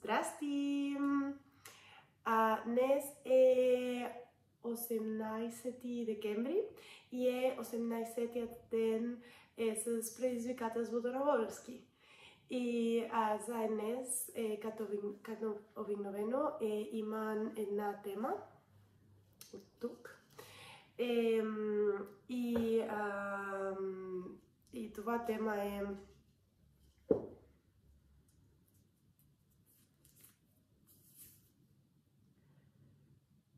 Здрасти! Днес е 18 декември и е 18-тият ден с предизвикателството на български. И за днес, като обикновено, имам една тема от тук. И това тема е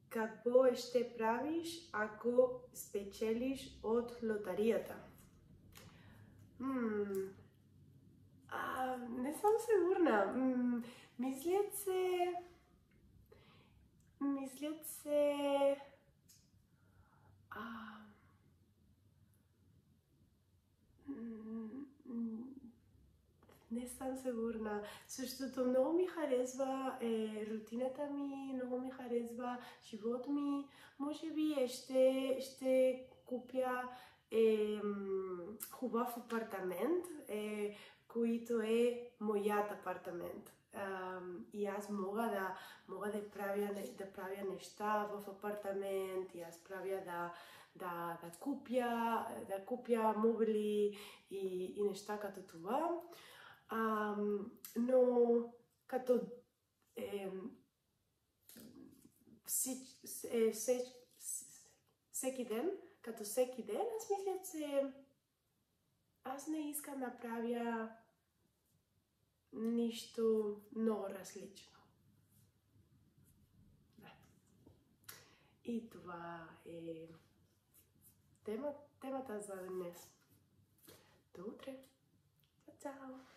какво ще правиш, ако спечелиш от лотарията? Не съм сигурна. Мислят се... Не съм сигурна. Същото много ми харесва рутината ми, много ми харесва живот ми. Може би ще купя хубав апартамент, който е моят апартамент. И аз мога да правя неща в апартамент, и аз правя да купя мобили и неща като това. Но като всеки ден, аз мисля, че аз не искам да правя нищо много различно. Да. И това е темата за днес. До утре. Чао!